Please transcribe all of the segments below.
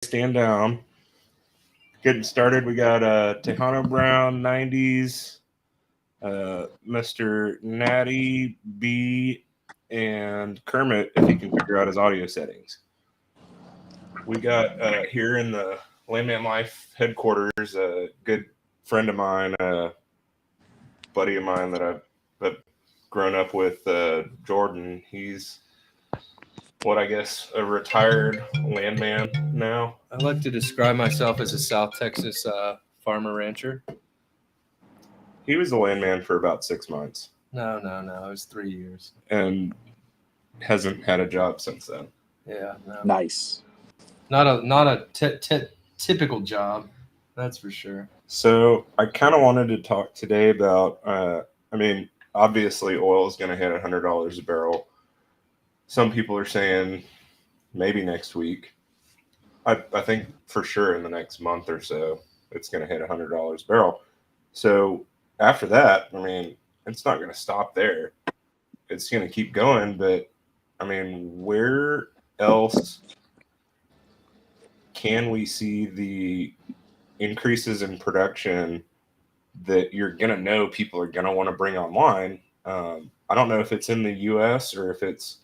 stand down. Getting started, we got Tejano Brown 90s, Mr. Natty B, and Kermit if he can figure out his audio settings. We got here in the Landman Life headquarters a good friend of mine, buddy of mine that I've grown up with, Jordan. He's what I guess a retired landman now. I like to describe myself as a South Texas farmer rancher. He was the landman for about 6 months. No. It was 3 years. And hasn't had a job since then. Yeah. No. Nice. Not a typical job, that's for sure. So I kind of wanted to talk today about, obviously oil is going to hit $100 a barrel. Some people are saying maybe next week. I think for sure in the next month or so, it's going to hit $100 a barrel. So after that, it's not going to stop there. It's going to keep going. But, where else can we see the increases in production that you're going to know people are going to want to bring online? I don't know if it's in the U.S. or if it's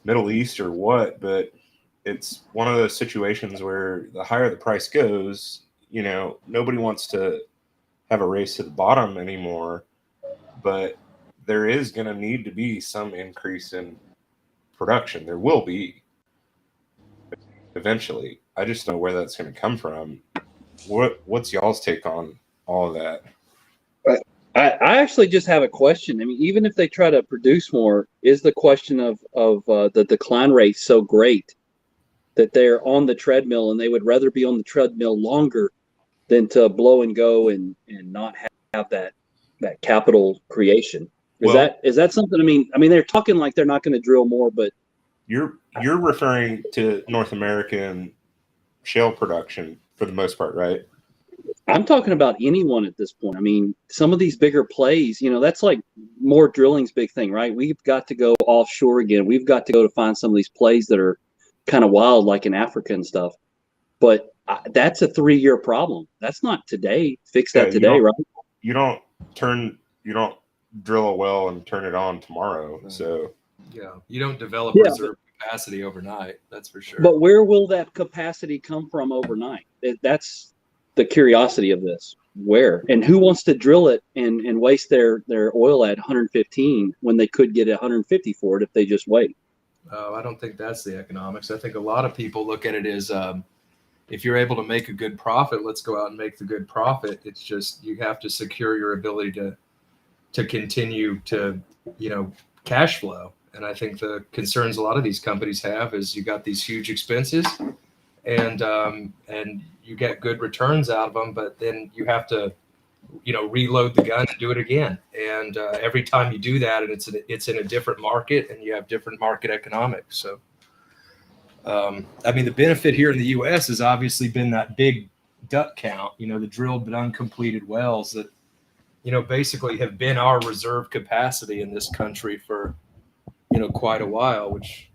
Middle East or what, but it's one of those situations where the higher the price goes, nobody wants to have a race to the bottom anymore, but there is going to need to be some increase in production. There will be eventually. I just don't know where that's going to come from. What's y'all's take on all of that? I actually just have a question. Even if they try to produce more, is the question of the decline rate so great that they're on the treadmill and they would rather be on the treadmill longer than to blow and go and not have that capital creation? Is that something? They're talking like they're not going to drill more, but you're referring to North American shale production for the most part, right? I'm talking about anyone at this point. Some of these bigger plays, that's like more drilling's big thing, right? We've got to go offshore again. We've got to go to find some of these plays that are kind of wild, like in Africa and stuff. But that's a 3-year problem. That's not today. Fix that today, right? You don't drill a well and turn it on tomorrow. So yeah, you don't develop reserve capacity overnight. That's for sure. But where will that capacity come from overnight? That's the curiosity of this. Where and who wants to drill it and waste their oil at 115 when they could get 150 for it if they just wait? I don't think that's the economics. I think a lot of people look at it as if you're able to make a good profit, let's go out and make the good profit. It's just you have to secure your ability to continue to cash flow. And I think the concerns a lot of these companies have is you got these huge expenses and you get good returns out of them, but then you have to, reload the gun and do it again. And every time you do that, and it's in a different market and you have different market economics. So, the benefit here in the U.S. has obviously been that big DUC count, the drilled but uncompleted wells that, basically have been our reserve capacity in this country for, quite a while, which,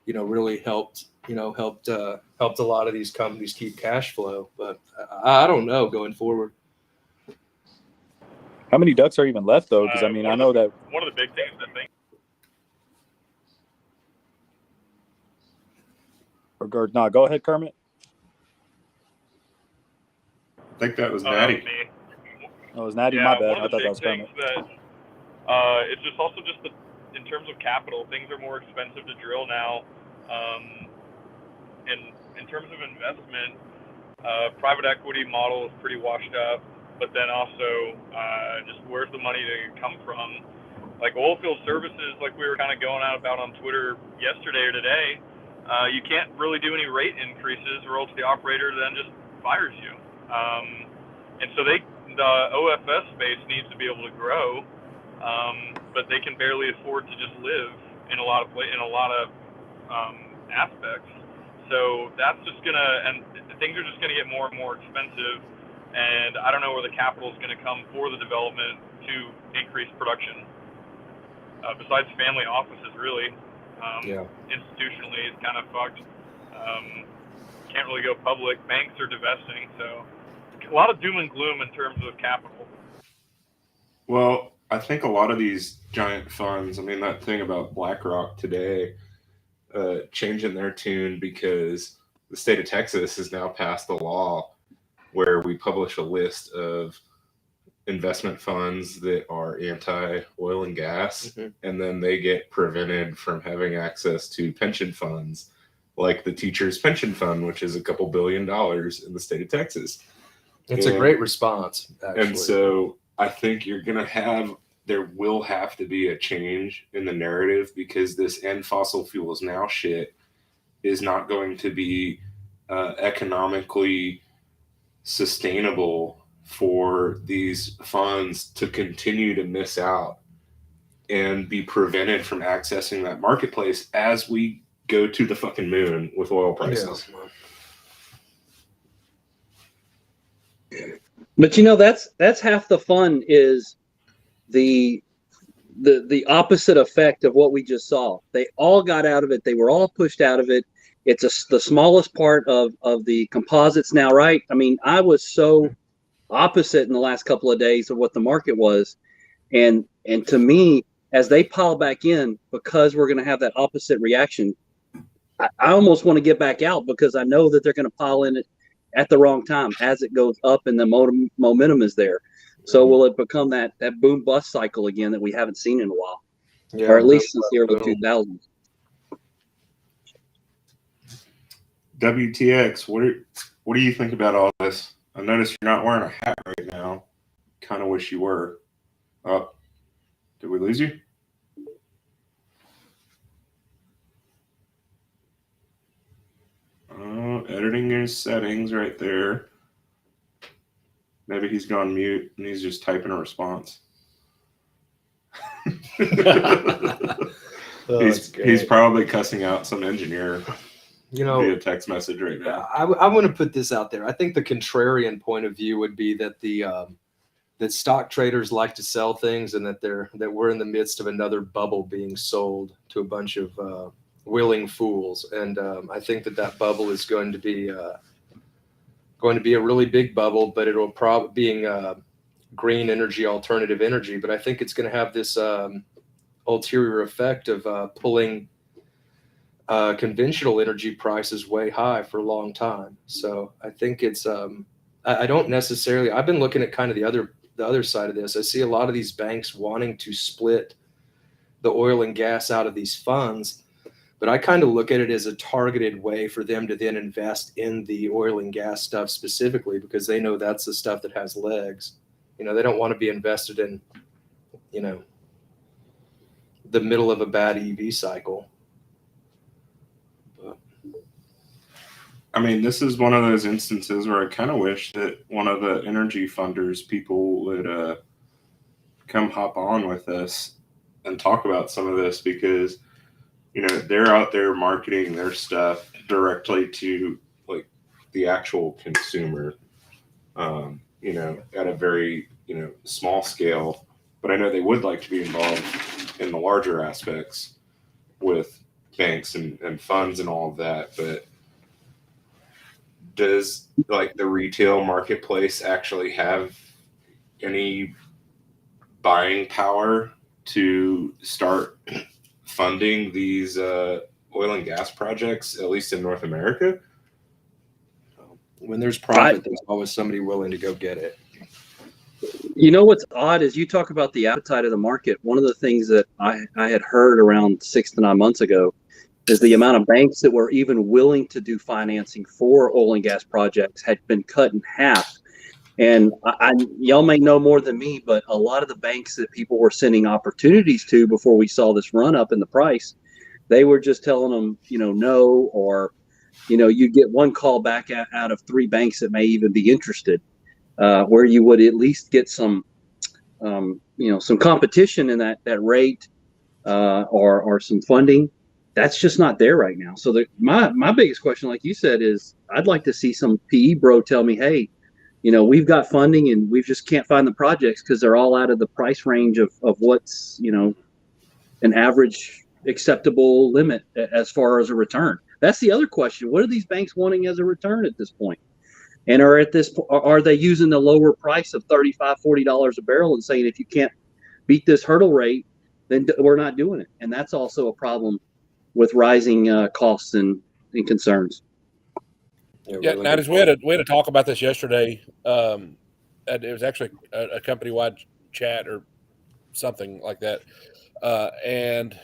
really helped a lot of these companies keep cash flow. But I don't know going forward. How many ducks are even left though? Because I know that one of the big things I think. No, go ahead, Kermit. I think that was Natty. Oh, it was Natty. Yeah, My bad. one of I the thought that was big Kermit. things that it's just also just in terms of capital, things are more expensive to drill now. And in terms of investment, private equity model is pretty washed up. But then also, just where's the money to come from? Like oilfield services, like we were kind of going out about on Twitter yesterday or today, you can't really do any rate increases or else the operator then just fires you. And so the OFS space needs to be able to grow, but they can barely afford to just live in a lot of aspects. So that's just and things are just gonna get more and more expensive. And I don't know where the capital is going to come for the development to increase production. Besides family offices, really, institutionally, it's kind of fucked. can't really go public. Banks are divesting, so a lot of doom and gloom in terms of capital. Well, I think a lot of these giant funds, I mean, that thing about BlackRock today, changing their tune because the state of Texas has now passed a law where we publish a list of investment funds that are anti-oil and gas, and then they get prevented from having access to pension funds like the teachers' pension fund, which is a couple $2 billion in the state of Texas. It's a great response, actually. And so I think there will have to be a change in the narrative, because this end fossil fuels now shit is not going to be economically sustainable for these funds to continue to miss out and be prevented from accessing that marketplace as we go to the fucking moon with oil prices. Yeah. But you know, that's half the fun, is the opposite effect of what we just saw. They all got out of it. They were all pushed out of it. It's the smallest part of the composites now, right? I mean, I was so opposite in the last couple of days of what the market was. And to me, as they pile back in, because we're going to have that opposite reaction, I almost want to get back out, because I know that they're going to pile in it at the wrong time as it goes up and the momentum is there. So will it become that boom bust cycle again that we haven't seen in a while, or at least since the early 2000s? WTX, what do you think about all this? I noticed you're not wearing a hat right now. Kind of wish you were. Oh, did we lose you? Editing his settings right there. Maybe he's gone mute and he's just typing a response. He's probably cussing out some engineer, via text message right now. I want to put this out there. I think the contrarian point of view would be that that stock traders like to sell things, and that we're in the midst of another bubble being sold to a bunch of willing fools. And I think that bubble is going to be a really big bubble, but it'll probably being green energy, alternative energy. But I think it's going to have this ulterior effect of pulling conventional energy prices way high for a long time. So I think it's I don't necessarily. I've been looking at kind of the other side of this. I see a lot of these banks wanting to split the oil and gas out of these funds. But I kind of look at it as a targeted way for them to then invest in the oil and gas stuff specifically, because they know that's the stuff that has legs. They don't want to be invested in, the middle of a bad EV cycle. But I mean, this is one of those instances where I kind of wish that one of the energy funders people would come hop on with us and talk about some of this, because they're out there marketing their stuff directly to like the actual consumer, at a very, small scale. But I know they would like to be involved in the larger aspects with banks and funds and all of that. But does like the retail marketplace actually have any buying power to start funding these oil and gas projects, at least in North America? When there's profit, there's always somebody willing to go get it. What's odd is you talk about the appetite of the market. One of the things that I had heard around 6 to 9 months ago is the amount of banks that were even willing to do financing for oil and gas projects had been cut in half. And y'all may know more than me, but a lot of the banks that people were sending opportunities to before we saw this run up in the price, they were just telling them, no, or, you get one call back out of 3 banks that may even be interested, where you would at least get some, some competition in that rate, or some funding. That's just not there right now. So my biggest question, like you said, is I'd like to see some PE bro tell me, hey, we've got funding and we just can't find the projects because they're all out of the price range of what's, an average acceptable limit as far as a return. That's the other question. What are these banks wanting as a return at this point? And are they using the lower price of $35, $40 a barrel and saying if you can't beat this hurdle rate, then we're not doing it? And that's also a problem with rising costs and concerns. Yeah, now we had a talk about this yesterday. It was actually a company-wide chat or something like that, and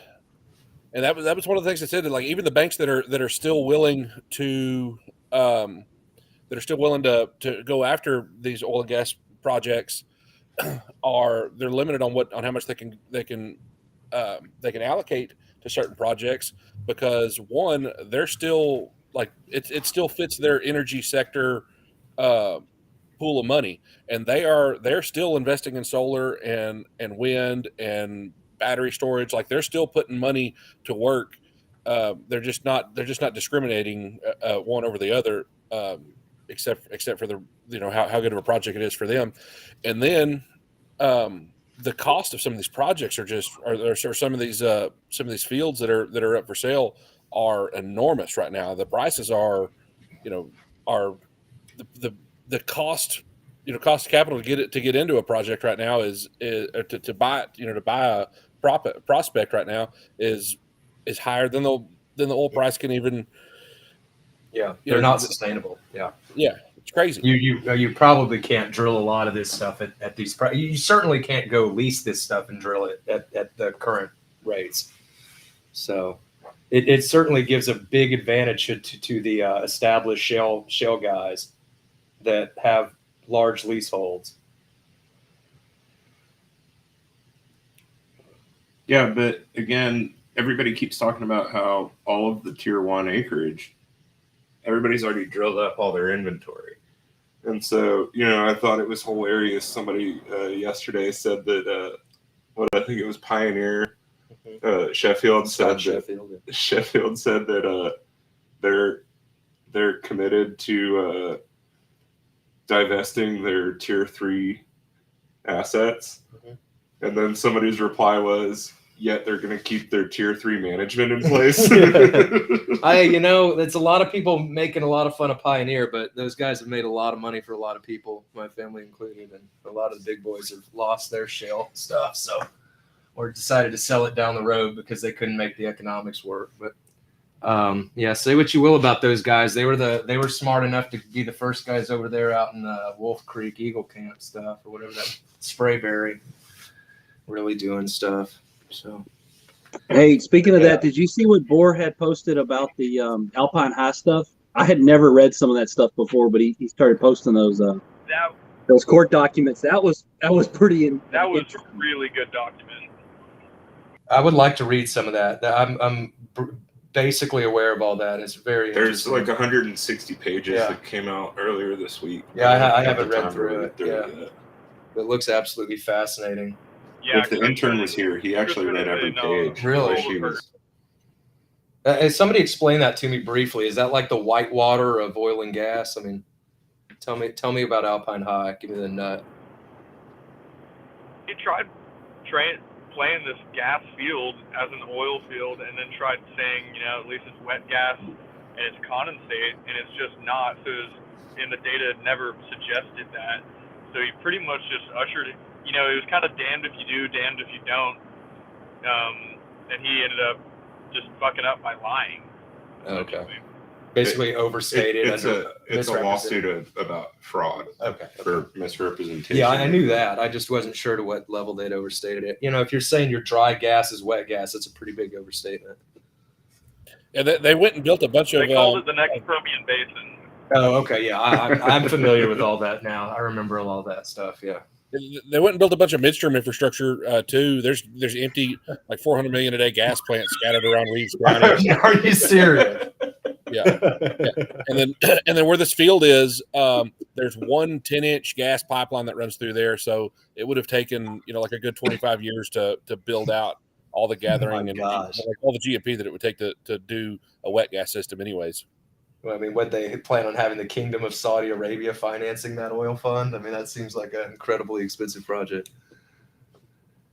that was one of the things they said that, like, even the banks that are still willing to to go after these oil and gas projects they're limited on how much they can allocate to certain projects, because one, they're still like it still fits their energy sector pool of money, and they're still investing in solar and wind and battery storage. Like, they're still putting money to work. They're just not discriminating one over the other, except for the how good of a project it is for them. And then the cost of some of these projects or some of these fields that are up for sale are enormous right now. The prices are the cost cost of capital to get into a project right now is to buy a prospect right now is higher than the oil price can even. Yeah, they're not sustainable. Yeah, it's crazy. You probably can't drill a lot of this stuff at these prices. You certainly can't go lease this stuff and drill it at the current rates. So it certainly gives a big advantage to the established shale guys that have large leaseholds. Yeah, but again, everybody keeps talking about how all of the tier 1 acreage, everybody's already drilled up all their inventory. And so, I thought it was hilarious. Somebody yesterday said that, I think it was Pioneer, Sheffield said that they're committed to divesting their tier 3 assets. Mm-hmm. And then somebody's reply was, yet they're going to keep their tier 3 management in place. It's a lot of people making a lot of fun of Pioneer, but those guys have made a lot of money for a lot of people, my family included, and a lot of the big boys have lost their shale stuff, or decided to sell it down the road because they couldn't make the economics work. But say what you will about those guys. They were smart enough to be the first guys over there out in Wolf Creek Eagle Camp stuff or whatever, that Sprayberry, really doing stuff. So, hey, speaking of that, did you see what Bohr had posted about the Alpine High stuff? I had never read some of that stuff before, but he started posting those court documents. That was pretty. That was a really good document. I would like to read some of that. I'm basically aware of all that. It's very There's like 160 pages that came out earlier this week. Yeah, I haven't read through it. It looks absolutely fascinating. Yeah, if the intern was here, he actually read every page. Really? Somebody explain that to me briefly. Is that like the whitewater of oil and gas? I mean, tell me about Alpine High. Give me the nut. He tried playing this gas field as an oil field, and then tried saying, at least it's wet gas and it's condensate, and it's just not. So and the data never suggested that. So he pretty much just ushered it. It was kind of damned if you do, damned if you don't. And he ended up just fucking up by lying. Okay. Basically overstated. It's a lawsuit about fraud. Okay. For misrepresentation. Yeah, I knew that. I just wasn't sure to what level they'd overstated it. If you're saying your dry gas is wet gas, that's a pretty big overstatement. Yeah, they went and built a bunch of. They called it the next Permian Basin. Oh, okay. Yeah, I'm familiar with all that now. I remember all that stuff. Yeah. They went and built a bunch of midstream infrastructure too. There's empty like 400 million a day gas plants scattered around Reeves County. Are you serious? Yeah. And then where this field is, there's one 10-inch gas pipeline that runs through there. So it would have taken like a good 25 years to build out all the gathering and like all the GMP that it would take to do a wet gas system, anyways. Well, I mean, would they plan on having the Kingdom of Saudi Arabia financing that oil fund? I mean, that seems like an incredibly expensive project.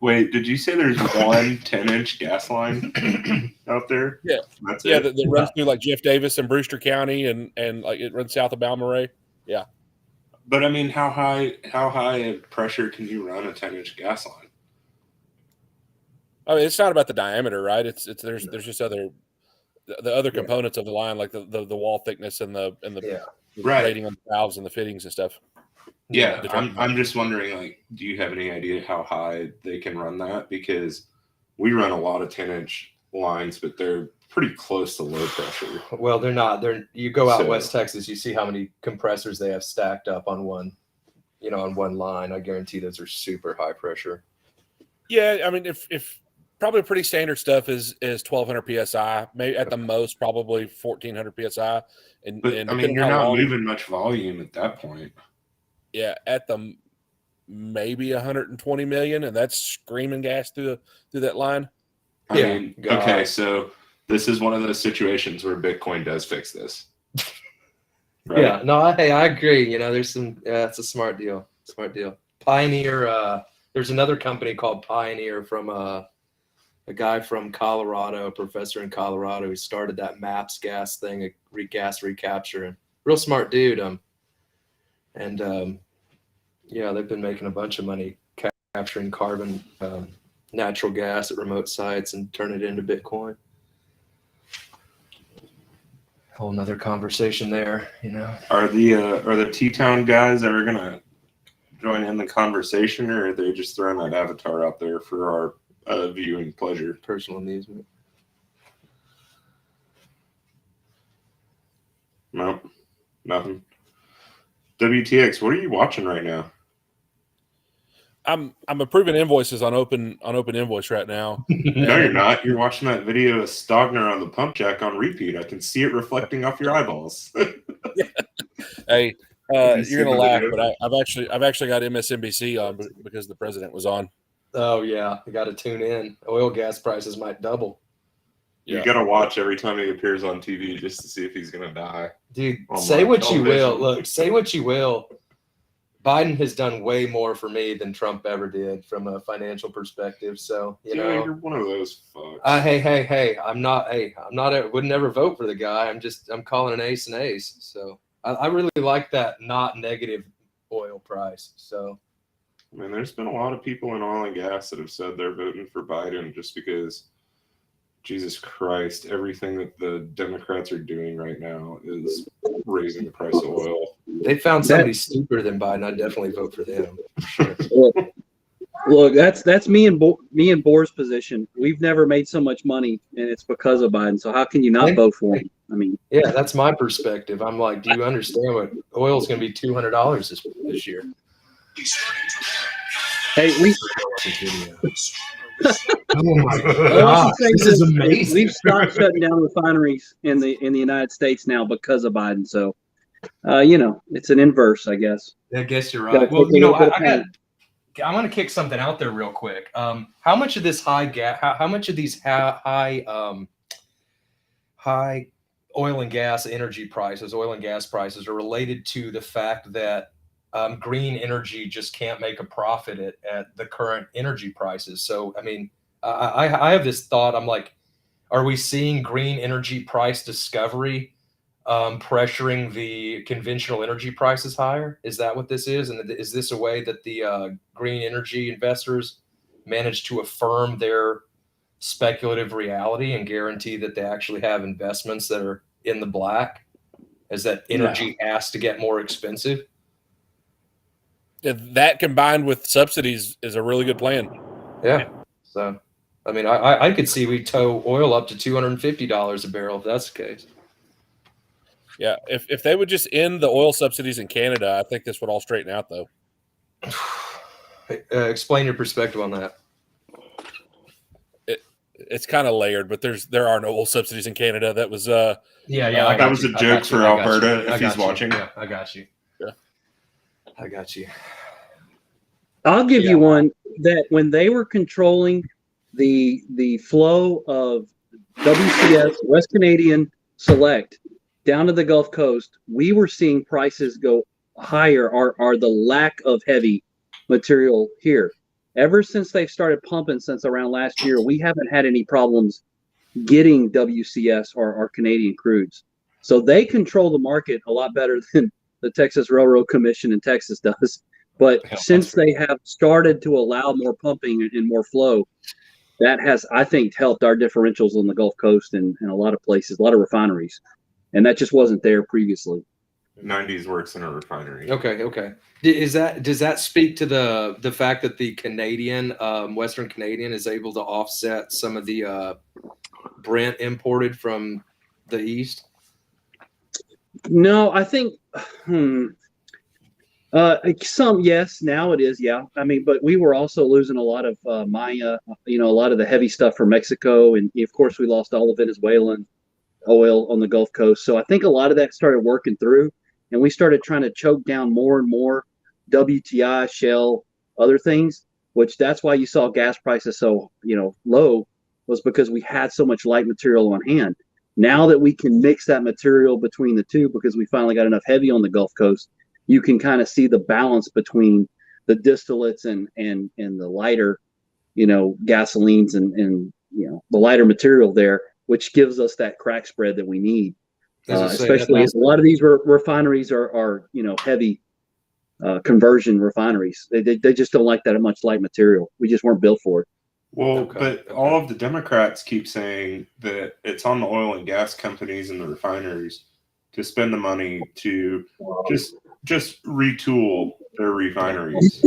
Wait, did you say there's one 10-inch gas line out there? Yeah. That's Yeah, it. that runs through like Jeff Davis and Brewster County, and like it runs south of Balmaray. Yeah. But I mean, how high of pressure can you run a 10-inch gas line? I mean, it's not about the diameter, right? It's there's just other the other components of the line, like the wall thickness and the Right. rating on the valves and the fittings and stuff. Yeah, I'm just wondering, like, do you have any idea how high they can run that? Because we run a lot of 10-inch lines, but they're pretty close to low pressure. Well, they're not. You go out So- West Texas, you see how many compressors they have stacked up on one, on one line. I guarantee those are super high pressure. Yeah, I mean, if probably pretty standard stuff is 1200 psi, maybe at the most probably 1400 psi. But and I mean, depending you're how not long- moving much volume at that point. Yeah, at the maybe 120 million, and that's screaming gas through that line. I Yeah, mean, God. okay, so this is one of those situations where Bitcoin does fix this. Right? Yeah, no, hey, I agree. There's some. Yeah, it's a smart deal. Smart deal. Pioneer. There's another company called Pioneer from a guy from Colorado, a professor in Colorado, who started that MAPS gas thing, gas recapture, and real smart dude. They've been making a bunch of money capturing carbon, natural gas at remote sites and turn it into Bitcoin. Whole nother conversation there, Are the T-Town guys ever gonna join in the conversation, or are they just throwing that avatar out there for our viewing pleasure? Personal amusement. No, nothing. WTX, what are you watching right now? I'm approving invoices on open invoice right now. No, you're not. You're watching that video of Stogner on the pump jack on repeat. I can see it reflecting off your eyeballs. Hey, you see you're gonna the laugh, video? but I've actually got MSNBC on because the president was on. Oh yeah, you got to tune in. Oil gas prices might double. You Yeah. gotta watch every time he appears on TV just to see if he's gonna die. Dude, On say live what you will. television. Look, say what you will. Biden has done way more for me than Trump ever did from a financial perspective. So, You're one of those fucks. hey, I'm not, would never vote for the guy. I'm calling an ace an ace. So I really like that not negative oil price. So, I mean, there's been a lot of people in oil and gas that have said they're voting for Biden just because, Jesus Christ, everything that the Democrats are doing right now is raising the price of oil. they found somebody stupider than Biden. I'd definitely vote for them. Sure. Look, that's me and Bohr's position. We've never made so much money, and it's because of Biden. So how can you not vote for him? I mean, Yeah, that's my perspective. I'm like, do you understand what oil is going to be $200 this year? hey, Oh my God, this is amazing. We've stopped shutting down refineries in the United States now because of Biden. So, it's an inverse, I guess. I guess you're Gotta right. Well, take a little bit of pain. I'm going to kick something out there real quick. How much of this high gas? How much of these high oil and gas prices are related to the fact that green energy just can't make a profit at the current energy prices? So, I mean, I have this thought. I'm like, are we seeing green energy price discovery pressuring the conventional energy prices higher? Is that what this is? And is this a way that the green energy investors manage to affirm their speculative reality and guarantee that they actually have investments that are in the black as that energy has to get more expensive? That combined with subsidies is a really good plan. Yeah. So, I mean, I could see we tow oil up to $250 a barrel if that's the case. Yeah, if they would just end the oil subsidies in Canada, I think this would all straighten out, though. Explain your perspective on that. It's kind of layered, but there are no oil subsidies in Canada. That was I that got was you. a joke for Alberta if he's you. watching. Yeah, I got you. Yeah. I got you. I'll give you one that when they were controlling the flow of WCS, West Canadian Select, down to the Gulf Coast, we were seeing prices go higher, or the lack of heavy material here. ever since they've started pumping since around last year, we haven't had any problems getting WCS or Canadian crudes. So they control the market a lot better than the Texas Railroad Commission in Texas does. But Yeah, since they have started to allow more pumping and more flow, that has, I think, helped our differentials on the Gulf Coast and a lot of places, a lot of refineries. And that just wasn't there previously. 90s works in a refinery. Okay. Does that speak to the fact that the Canadian, Western Canadian, is able to offset some of the Brent imported from the East? No, I think some, yes, now it is, yeah. I mean, but we were also losing a lot of Maya, a lot of the heavy stuff from Mexico, and of course we lost all the Venezuelan oil on the Gulf Coast. So I think a lot of that started working through, and we started trying to choke down more and more WTI, Shell, other things, which that's why you saw gas prices so low, was because we had so much light material on hand. Now that we can mix that material between the two, because we finally got enough heavy on the Gulf Coast, you can kind of see the balance between the distillates and the lighter, gasolines and the lighter material there, which gives us that crack spread that we need. Especially as a lot of these refineries are heavy conversion refineries. They just don't like that much light material. We just weren't built for it. Well, but all of the Democrats keep saying that it's on the oil and gas companies and the refineries to spend the money to just retool their refineries.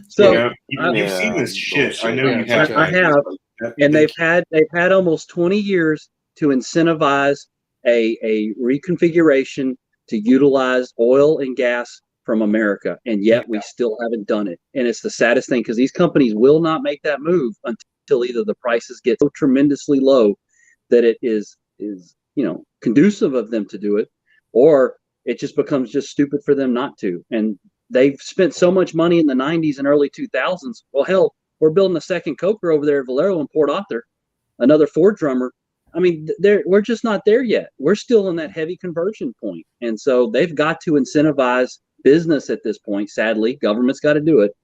So you've seen this shit. I know you have. I have, and they've had almost 20 years to incentivize a reconfiguration to utilize oil and gas from America, and yet we still haven't done it. And it's the saddest thing, because these companies will not make that move until either the prices get so tremendously low that it is conducive of them to do it, or it just becomes just stupid for them not to. And they've spent so much money in the 90s and early 2000s. Well, hell, we're building a second coker over there at Valero in Port Arthur, another Ford drummer. I mean, we're just not there yet. We're still in that heavy conversion point. And so they've got to incentivize business at this point. Sadly, government's got to do it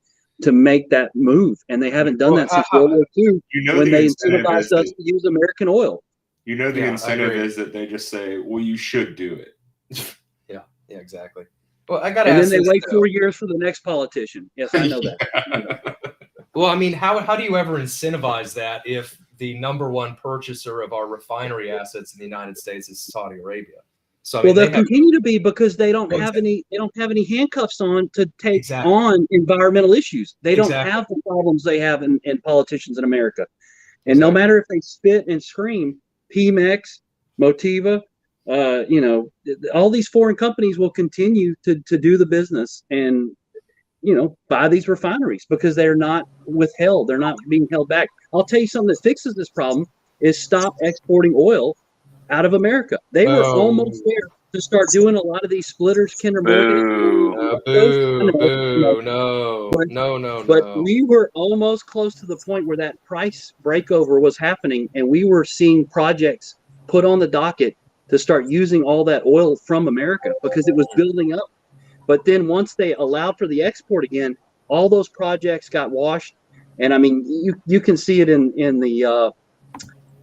to make that move. And they haven't done that since World War II, when they incentivized us to use American oil. The incentive is that they just say, well, you should do it. Yeah, exactly. Well, I got to ask. And then they wait 4 years for the next politician. Yes, I know that. Well, I mean, how do you ever incentivize that if the number one purchaser of our refinery assets in the United States is Saudi Arabia? So they'll continue to be, because they don't have any handcuffs on to take on environmental issues. They don't have the problems they have in politicians in America. And no matter if they spit and scream, Pemex, Motiva, all these foreign companies will continue to do the business and buy these refineries, because they're not withheld. They're not being held back. I'll tell you something that fixes this problem is stop exporting oil out of America. They were almost there to start doing a lot of these splitters, Kinder Morgan. No. But we were almost close to the point where that price breakover was happening, and we were seeing projects put on the docket to start using all that oil from America, because it was building up. But then once they allowed for the export again, all those projects got washed. And I mean, you can see it in the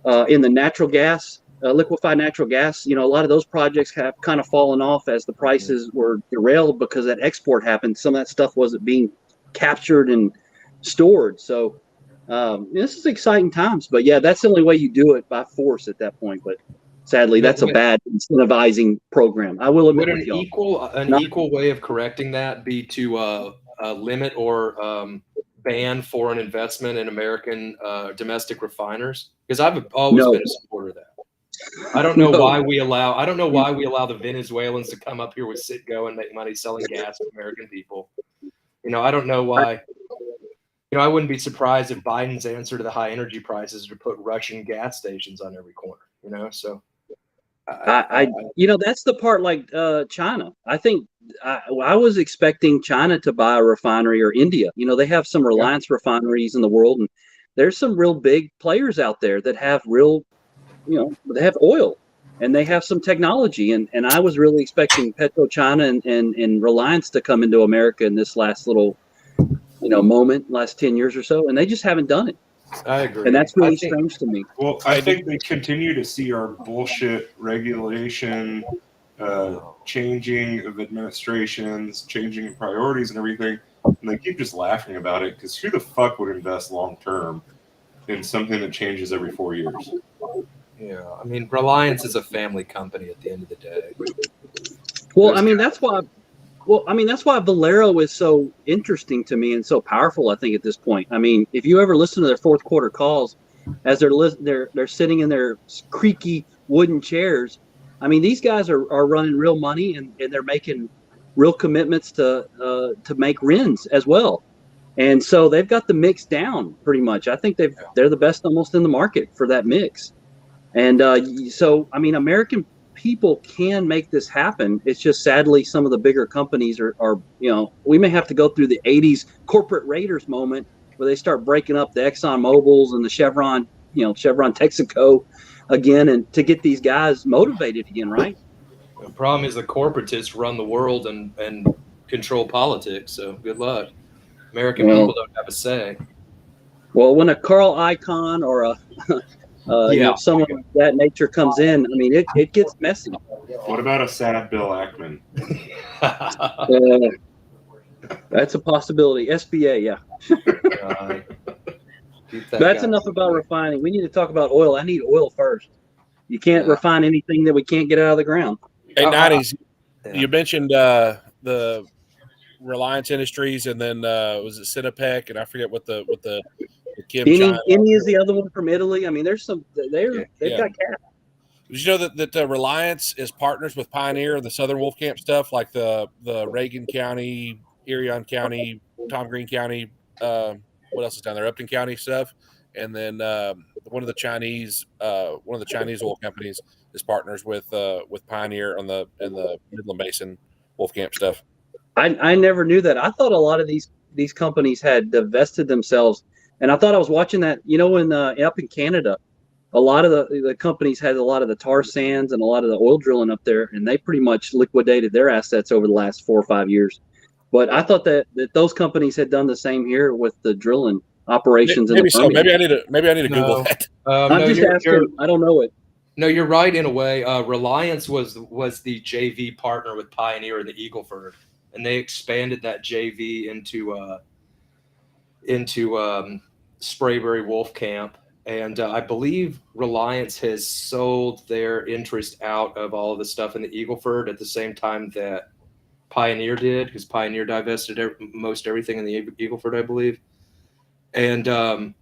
natural gas, liquefied natural gas. A lot of those projects have kind of fallen off as the prices were derailed, because that export happened. Some of that stuff wasn't being captured and stored. So this is exciting times. But yeah, that's the only way you do it, by force at that point. But sadly, that's a bad incentivizing program. I will admit. Would an equal way of correcting that be to limit or ban foreign investment in American domestic refiners? Because I've always been a supporter of that. I don't know why we allow the Venezuelans to come up here with Citgo and make money selling gas to American people. I don't know why. I wouldn't be surprised if Biden's answer to the high energy prices is to put Russian gas stations on every corner. So that's the part, like China. I think I was expecting China to buy a refinery, or India. They have some Reliance refineries in the world, and there's some real big players out there that have real, they have oil and they have some technology. And I was really expecting PetroChina and Reliance to come into America in this last little moment last 10 years or so, and they just haven't done it. I agree. And that's really I think- strange to me. Well, I think they continue to see our bullshit regulation, changing of administrations, changing priorities and everything, and they keep just laughing about it because who the fuck would invest long term in something that changes every 4 years? Yeah, I mean, Reliance is a family company at the end of the day. Well, I mean, that's why. Well, I mean, that's why Valero is so interesting to me and so powerful. I think at this point. I mean, if you ever listen to their fourth quarter calls, as they're sitting in their creaky wooden chairs. I mean, these guys are running real money and they're making real commitments to make RINs as well. And so they've got the mix down pretty much. I think they're the best almost in the market for that mix. And so, I mean, American people can make this happen. It's just sadly some of the bigger companies are we may have to go through the 80s corporate raiders moment where they start breaking up the Exxon Mobils and the Chevron Texaco again, and to get these guys motivated again, right? The problem is the corporatists run the world and control politics. So good luck. American people don't have a say. Well, when a Carl Icahn or a someone of that nature comes in, I mean, it gets messy. What about a sad Bill Ackman? That's a possibility. SBA, yeah. That's enough about refining. We need to talk about oil. I need oil first. You can't refine anything that we can't get out of the ground. Hey, 90s, you mentioned the Reliance Industries, and then was it Cinepec, and I forget what the Kim China. Eni is the other one from Italy. I mean, there's some. They've got cash. Did you know that Reliance is partners with Pioneer, the Southern Wolfcamp stuff, like the Reagan County, Irion County, Tom Green County, what else is down there? Upton County stuff, and then one of the Chinese oil companies is partners with Pioneer in the Midland Basin Wolfcamp stuff. I never knew that. I thought a lot of these companies had divested themselves, and I thought I was watching that. Up in Canada, a lot of the companies had a lot of the tar sands and a lot of the oil drilling up there, and they pretty much liquidated their assets over the last 4 or 5 years. But I thought that those companies had done the same here with the drilling operations. Maybe so. Maybe I need to Google that. I'm just asking. I don't know it. No, you're right in a way. Reliance was the JV partner with Pioneer in the Eagleford, and they expanded that JV into Sprayberry Wolfcamp. And I believe Reliance has sold their interest out of all of the stuff in the Eagleford at the same time that Pioneer did, because Pioneer divested most everything in the Eagleford, I believe. And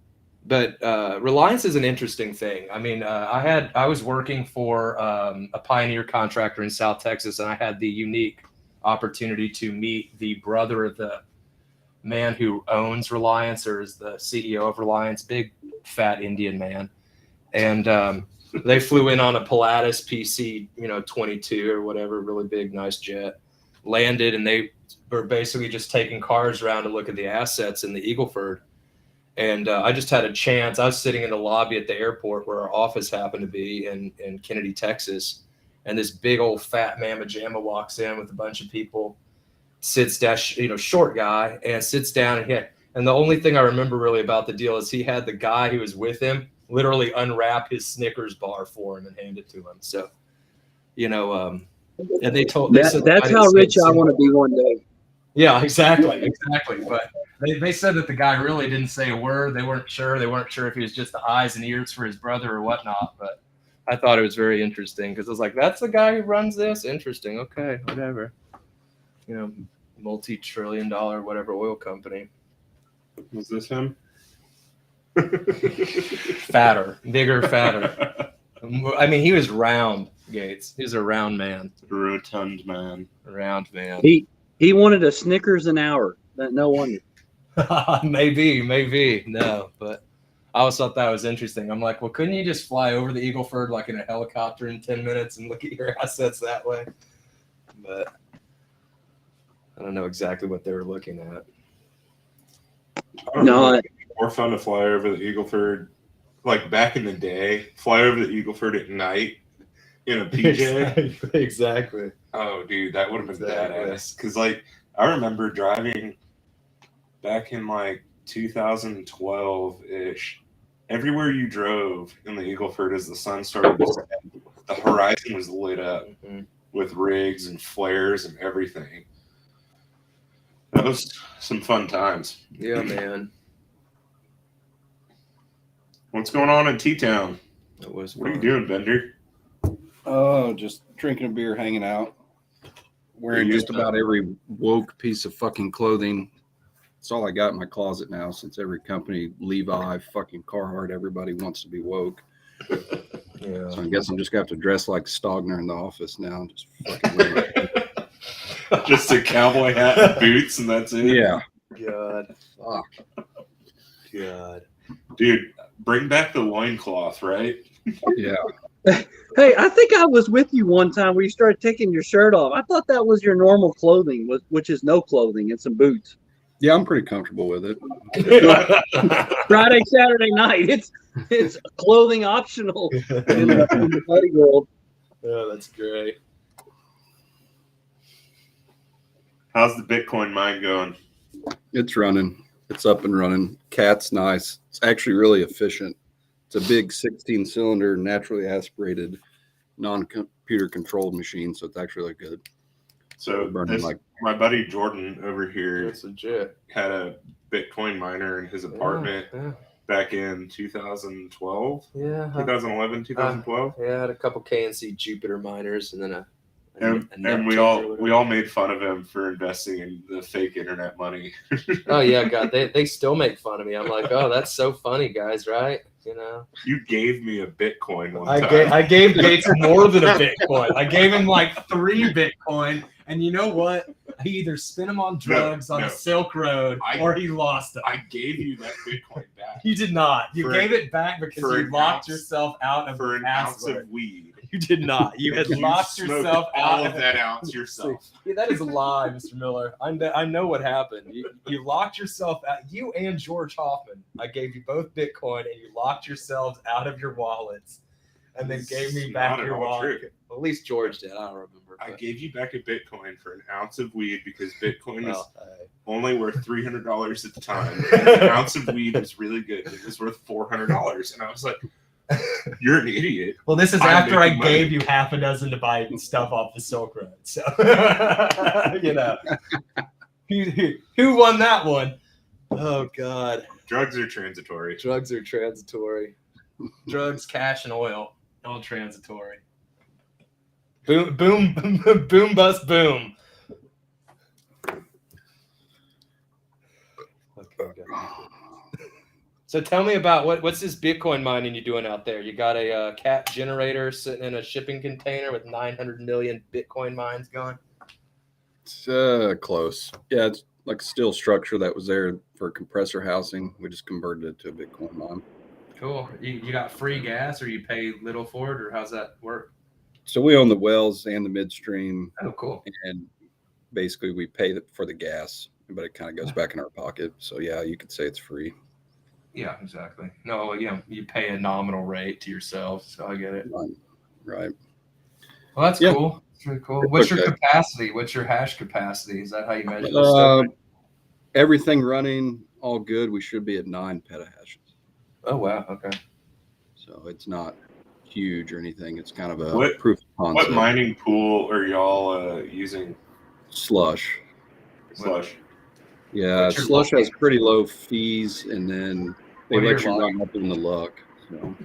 but Reliance is an interesting thing. I mean, I was working for a Pioneer contractor in South Texas, and I had the unique opportunity to meet the brother of the man who owns Reliance, or is the CEO of Reliance, big fat Indian man. And they flew in on a Pilatus PC, 22 or whatever, really big, nice jet, landed, and they were basically just taking cars around to look at the assets in the Eagleford. And I just had a chance. I was sitting in the lobby at the airport where our office happened to be in Kennedy, Texas. And this big old fat mamma jamma walks in with a bunch of people, sits down, short guy, and sits down. And the only thing I remember really about the deal is he had the guy who was with him literally unwrap his Snickers bar for him and hand it to him. So, and they said that's how rich I want to be one day. Yeah, exactly. But they said that the guy really didn't say a word. They weren't sure. They weren't sure if he was just the eyes and ears for his brother or whatnot. But I thought it was very interesting because I was like, that's the guy who runs this? Interesting. Okay, whatever. Multi-trillion-dollar whatever oil company. Was this him? Fatter, bigger, fatter. I mean, he was round, Gates. He was a round man. Rotund man. Round man. He wanted a Snickers an hour. No wonder. Maybe. No, but I always thought that was interesting. I'm like, well, couldn't you just fly over the Eagleford like in a helicopter in 10 minutes and look at your assets that way? But I don't know exactly what they were looking at. More fun to fly over the Eagleford, like back in the day. Fly over the Eagleford at night in a PJ. Exactly. Oh, dude, that would have been badass. Because, I remember driving back in like 2012-ish, everywhere you drove in the Eagleford as the sun started to set, the horizon was lit up with rigs and flares and everything. That was some fun times. Yeah, man. What's going on in T-Town? It was What are you fun. doing, Bender? Oh, just drinking a beer, hanging out, wearing just about every woke piece of fucking clothing. That's all I got in my closet now, since every company, Levi, fucking Carhartt, everybody wants to be woke. Yeah. So I guess I'm just gonna have to dress like Stogner in the office now. Just fucking wear it. Just a cowboy hat and boots, and that's it. Yeah. God. Fuck. God. Dude, bring back the loincloth, right? Yeah. Hey, I think I was with you one time where you started taking your shirt off. I thought that was your normal clothing, which is no clothing and some boots. Yeah, I'm pretty comfortable with it. Friday, Saturday night. It's clothing optional in the buddy world. Oh, that's great. How's the Bitcoin mine going? It's running. It's up and running. Cat's nice. It's actually really efficient. It's a big 16-cylinder, naturally aspirated, non-computer controlled machine, so it's actually really good. So Burning my buddy Jordan over here That's legit. had a Bitcoin miner in his apartment back in 2012, Yeah. 2011, 2012. Yeah, I had a couple KNC Jupiter miners and then a And we all made fun of him for investing in the fake internet money. Oh yeah, God, they still make fun of me. I'm like, oh, that's so funny, guys, right? You know, You gave me a Bitcoin one time. I gave Gates more than a Bitcoin. I gave him like 3 Bitcoin, and you know what? He either spent them on drugs on the Silk Road, or he lost them. I gave you that Bitcoin back. You did not. You gave it back because you locked yourself out of for the an ounce password. of weed. You did not. You had locked smoked yourself all out of that ounce yourself. Yeah, that is a lie, Mr. Miller. I know what happened. You locked yourself out. You and George Hoffman. I gave you both Bitcoin, and you locked yourselves out of your wallets, and then gave me back your wallet. Well, at least George did. I don't remember. I gave you back a Bitcoin for an ounce of weed because Bitcoin is only worth $300 at the time. And an ounce of weed was really good. It was worth $400, and I was like, "You're an idiot." Well, this is after I gave you half a dozen to buy stuff off the Silk Road. So, you know, who won that one? Oh God, Drugs are transitory. drugs are transitory. Drugs, cash, and oil, all transitory. Boom, boom, boom, bust, boom. So tell me about what's this Bitcoin mining you're doing out there? You got a cat generator sitting in a shipping container with 900 million Bitcoin mines going? It's close. Yeah, it's like a steel structure that was there for compressor housing. We just converted it to a Bitcoin mine. Cool. You got free gas, or you pay little for it, or how's that work? So we own the wells and the midstream. Oh, cool. And basically we pay for the gas, but it kind of goes back in our pocket. So yeah, you could say it's free. Yeah, exactly. No, you pay a nominal rate to yourself, so I get it. Right. Well, that's cool. That's really cool. What's your capacity? What's your hash capacity? Is that how you measure this stuff? Everything running, all good. We should be at 9 petahashes. Oh, wow. Okay. So it's not huge or anything. It's kind of a proof of concept. What mining pool are y'all using? Slush. Yeah, What's your Slush login? has pretty low fees, and then they let you run up in the luck. So.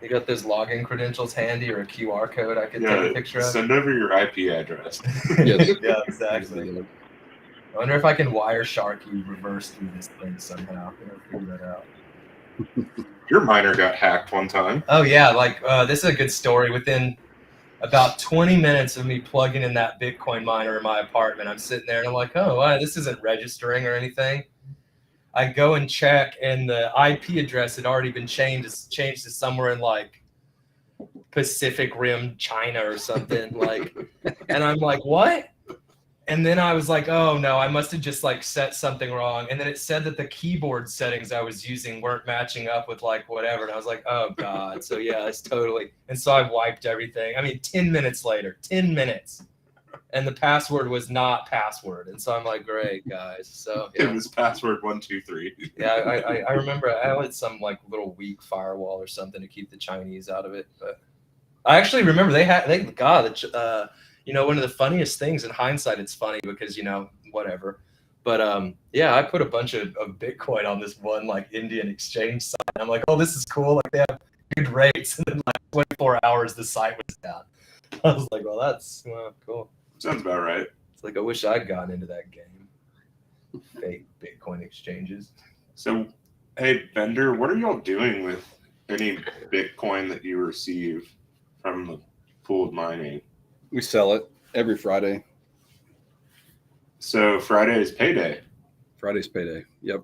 You got those login credentials handy, or a QR code I could take a picture of? Send over your IP address. Yes. Yeah, exactly. I wonder if I can Wireshark you reverse through this thing somehow. I'll figure that out. Your miner got hacked one time. Oh, yeah. This is a good story. Within about 20 minutes of me plugging in that Bitcoin miner in my apartment, I'm sitting there and I'm like, oh, wow, this isn't registering or anything. I go and check, and the IP address had already been changed to somewhere in like Pacific Rim, China or something. And I'm like, what? And then I was like, oh no, I must have just like set something wrong. And then it said that the keyboard settings I was using weren't matching up with like whatever. And I was like, oh God. So yeah, it's totally. And so I wiped everything. I mean, 10 minutes later, 10 minutes. and the password was not password. And so I'm like, great guys. So It was password 123. yeah, I remember I had some like little weak firewall or something to keep the Chinese out of it. But I actually remember you know, one of the funniest things in hindsight, it's funny because, you know, whatever. But yeah, I put a bunch of Bitcoin on this one like Indian exchange site. I'm like, oh, this is cool. Like they have good rates. And then like 24 hours, the site was down. I was like, well, that's cool. Sounds about right. It's like I wish I'd gotten into that game. Fake Bitcoin exchanges. So, hey, vendor, what are y'all doing with any Bitcoin that you receive from the pooled mining? We sell it every Friday. So Friday is payday. Friday's payday. Yep.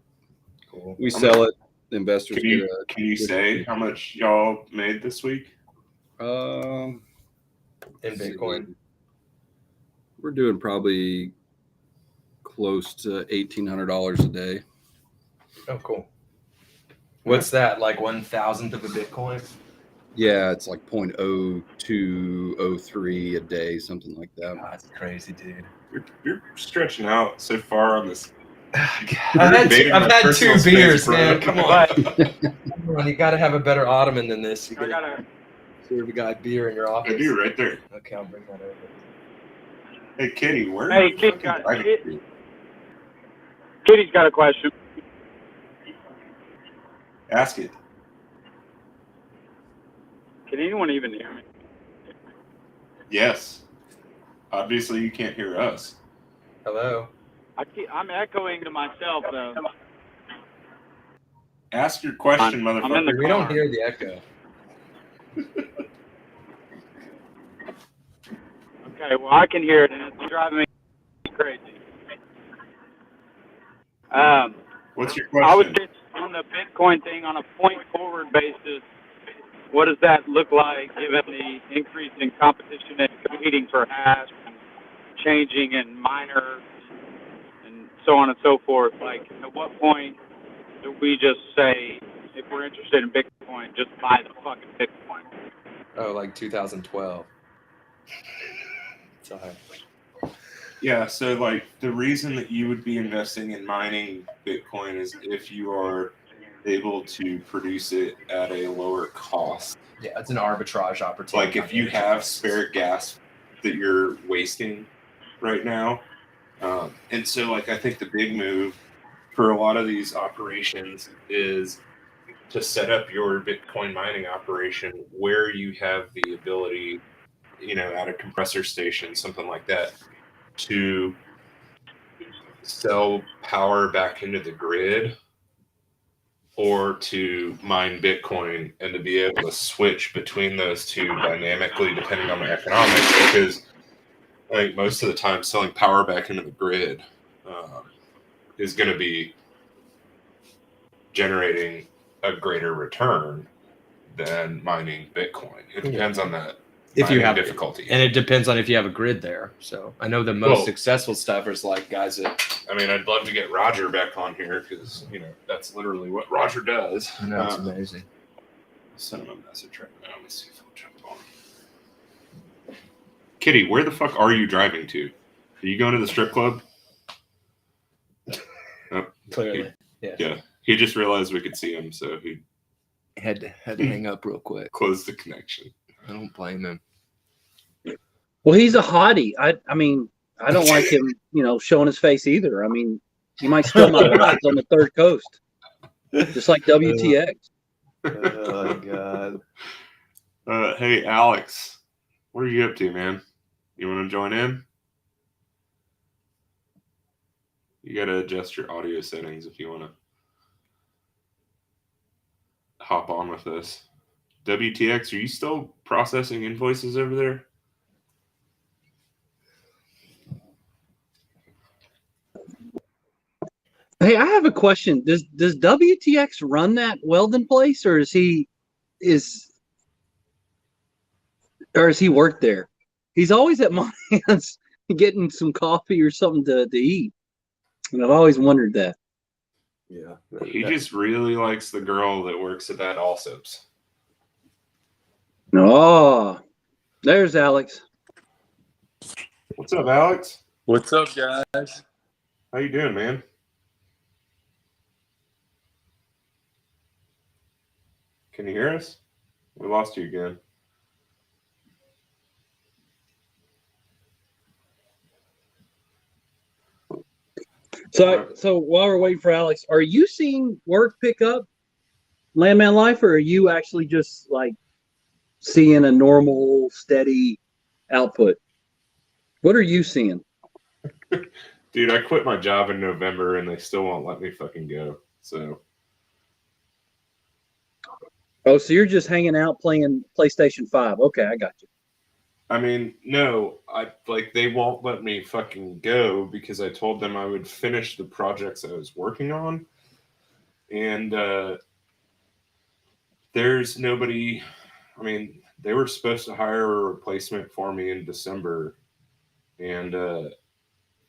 Cool. We sell it. The investors Can you say how much y'all made this week? In Bitcoin. We're doing probably close to $1,800 a day. Oh, cool. What's that? Like 1,000th of a Bitcoin? Yeah, it's like 0.0203 a day, something like that. God, that's crazy, dude. You're stretching out so far on this. I've had two beers, man. Come on. Come on. You got to have a better ottoman than this. You gotta serve a guy beer in your office. I do, right there. Okay, I'll bring that over. Hey, Kitty, where? Hey, Kitty's got a question. Ask it. Can anyone even hear me? Yes. Obviously, you can't hear us. Hello. I'm echoing to myself, though. Ask your question, motherfucker. I'm in the We don't hear the echo. Okay, well, I can hear it, and it's driving me crazy. What's your I was question? just on the Bitcoin thing on a point-forward basis. What does that look like given the increase in competition and competing for hash and changing in miners and so on and so forth? Like, at what point do we just say, if we're interested in Bitcoin, just buy the fucking Bitcoin? Oh, like 2012. Sorry. Yeah, so like the reason that you would be investing in mining Bitcoin is if you are able to produce it at a lower cost. Yeah, it's an arbitrage opportunity. Like if you have spare gas that you're wasting right now. And so like I think the big move for a lot of these operations is to set up your Bitcoin mining operation where you have the ability, you know, at a compressor station, something like that, to sell power back into the grid or to mine Bitcoin and to be able to switch between those two dynamically depending on the economics, because I think most of the time selling power back into the grid is going to be generating a greater return than mining Bitcoin. It depends on that. If you have difficulty, and it depends on if you have a grid there. So I know the most successful stuff is like guys that. I mean, I'd love to get Roger back on here because you know that's literally what Roger does. I know, it's amazing. Send him a message right now. Let me see if he'll jump on. Kitty, where the fuck are you driving to? Are you going to the strip club? Oh, Clearly, yeah. He just realized we could see him, so he had to hang up real quick. Close the connection. I don't blame him. Well, he's a hottie. I mean, I don't like him, you know, showing his face either. I mean, he might steal my rides on the third coast, just like WTX. Oh God. Hey, Alex, what are you up to, man? You want to join in? You got to adjust your audio settings if you want to hop on with this. WTX, are you still processing invoices over there? Hey, I have a question. Does WTX run that welding place, or does he work there? He's always at my hands getting some coffee or something to eat, and I've always wondered that. Yeah. He just really likes the girl that works at that Allsops. Oh, there's Alex. What's up, Alex? What's up, guys? How you doing, man? Can you hear us? We lost you again. So while we're waiting for Alex, are you seeing work pick up, Landman Life, or are you actually just like seeing a normal, steady output? What are you seeing? Dude, I quit my job in November and they still won't let me fucking go. So. Oh, so you're just hanging out playing PlayStation 5. Okay, I got you. I mean, no, they won't let me fucking go because I told them I would finish the projects I was working on. And there's nobody. I mean, they were supposed to hire a replacement for me in December, and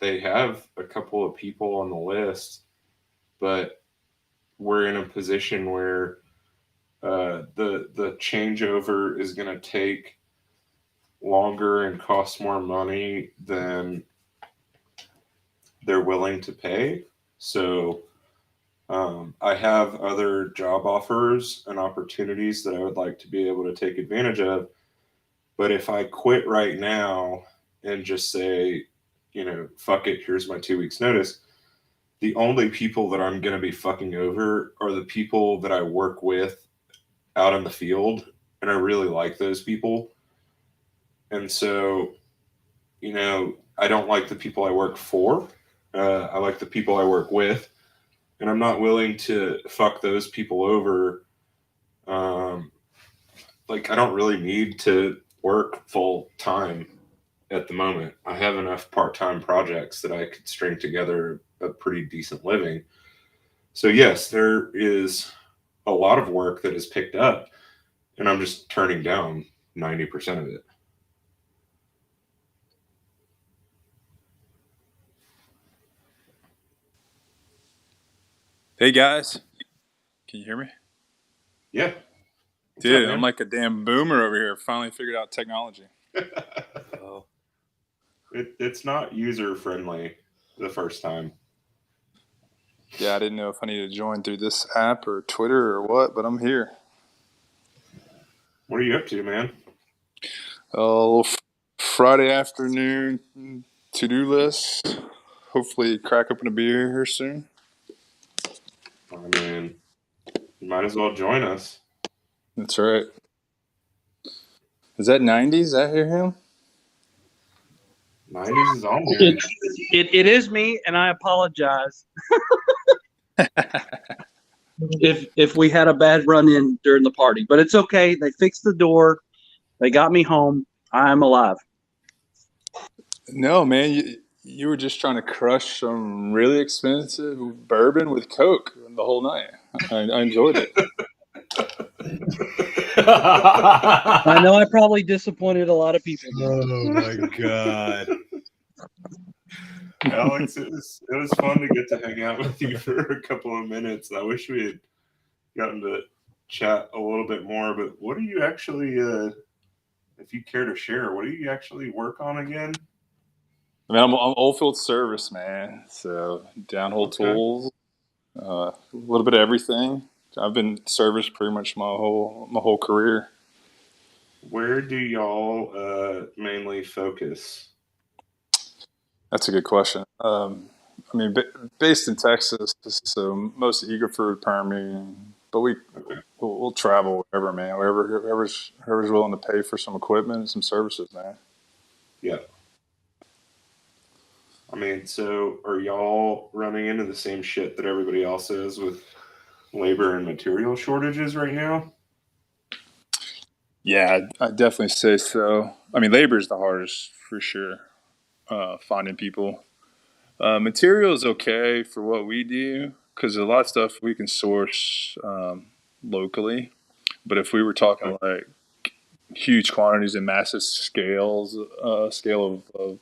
they have a couple of people on the list, but we're in a position where the changeover is going to take longer and cost more money than they're willing to pay. So I have other job offers and opportunities that I would like to be able to take advantage of. But if I quit right now and just say, fuck it, here's my 2 weeks notice, the only people that I'm going to be fucking over are the people that I work with out in the field. And I really like those people. And so, I don't like the people I work for. I like the people I work with. And I'm not willing to fuck those people over. I don't really need to work full time at the moment. I have enough part-time projects that I could string together a pretty decent living. So yes, there is a lot of work that is picked up, and I'm just turning down 90% of it. Hey, guys. Can you hear me? Yeah. What's Dude, up, I'm like a damn boomer over here. Finally figured out technology. Oh. It's not user-friendly the first time. Yeah, I didn't know if I needed to join through this app or Twitter or what, but I'm here. What are you up to, man? Oh, Friday afternoon to-do list. Hopefully crack open a beer here soon. I mean, you might as well join us. That's right. Is that 90s? I hear him? 90s is on here. It is me, and I apologize if we had a bad run-in during the party. But it's okay. They fixed the door. They got me home. I'm alive. No, man. You were just trying to crush some really expensive bourbon with Coke the whole night. I enjoyed it. I know I probably disappointed a lot of people. Oh my god. Alex, it was fun to get to hang out with you for a couple of minutes. I wish we had gotten to chat a little bit more, but what do you actually, if you care to share, what do you actually work on again? I mean, I'm oilfield service, man. So downhole tools, a little bit of everything. I've been service pretty much my whole career. Where do y'all mainly focus? That's a good question. I mean, based in Texas, so most Eagle Ford, Permian, but we'll travel wherever, man. Whoever's willing to pay for some equipment and some services, man. Yeah. I mean, so are y'all running into the same shit that everybody else is with labor and material shortages right now? Yeah, I definitely say so. I mean, labor is the hardest for sure. Finding people. Material is okay for what we do because a lot of stuff we can source locally. But if we were talking like huge quantities and massive scale of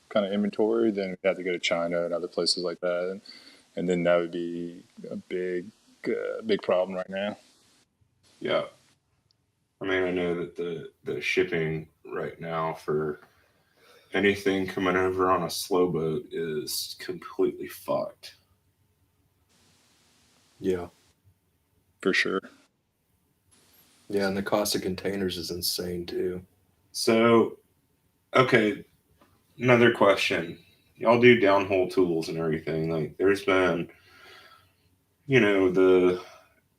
kind of inventory, then we'd have to go to China and other places like that, and then that would be a big problem right now. Yeah. I mean, I know that the shipping right now for anything coming over on a slow boat is completely fucked. Yeah. For sure. Yeah, and the cost of containers is insane too. So, okay, another question. Y'all do downhole tools and everything. Like, there's been, the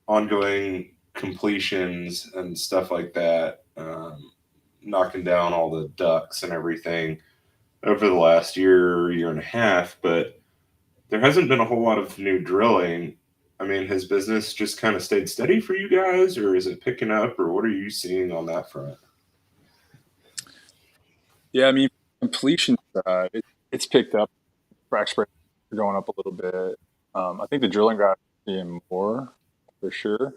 ongoing completions and stuff like that, knocking down all the ducks and everything over the last year and a half, but there hasn't been a whole lot of new drilling. I mean, has business just kind of stayed steady for you guys, or is it picking up, or what are you seeing on that front? Yeah, I mean, completion side, it's picked up. Frac spread are going up a little bit. I think the drilling guys are seeing more for sure.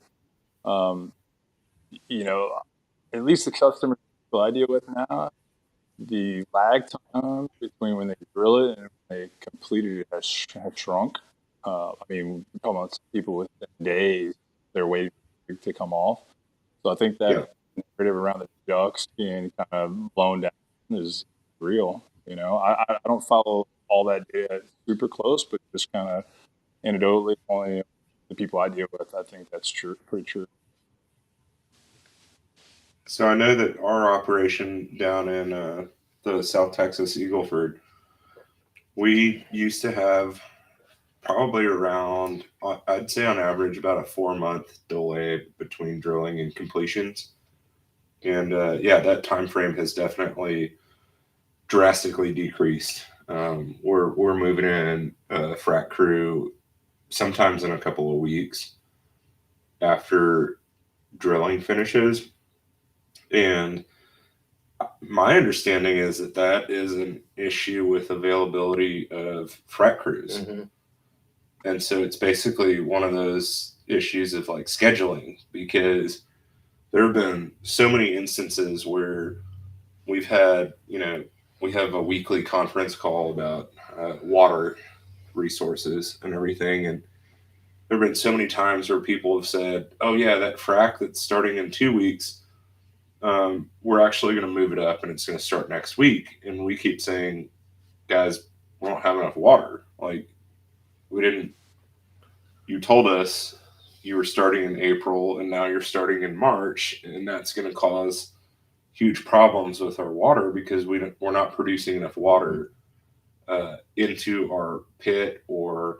Um, at least the customers I deal with now, the lag time between when they drill it and when they complete it has shrunk. I mean, we're talking about people within days, they're waiting to come off. So I think Yeah. that narrative around the ducks being kind of blown down is real. I don't follow all that data super close, but just kind of anecdotally, only the people I deal with, I think that's true, pretty true. So I know that our operation down in the South Texas Eagleford, we used to have probably around, I'd say on average, about a 4-month delay between drilling and completions. And yeah, that time frame has definitely drastically decreased. We're moving in a frac crew sometimes in a couple of weeks after drilling finishes, and my understanding is that is an issue with availability of frac crews. Mm-hmm. And so it's basically one of those issues of like scheduling, because there have been so many instances where we've had, we have a weekly conference call about water resources and everything. And there have been so many times where people have said, oh, yeah, that frac that's starting in 2 weeks, we're actually going to move it up and it's going to start next week. And we keep saying, guys, we don't have enough water. Like, you told us you were starting in April and now you're starting in March, and that's going to cause huge problems with our water because we're not producing enough water into our pit or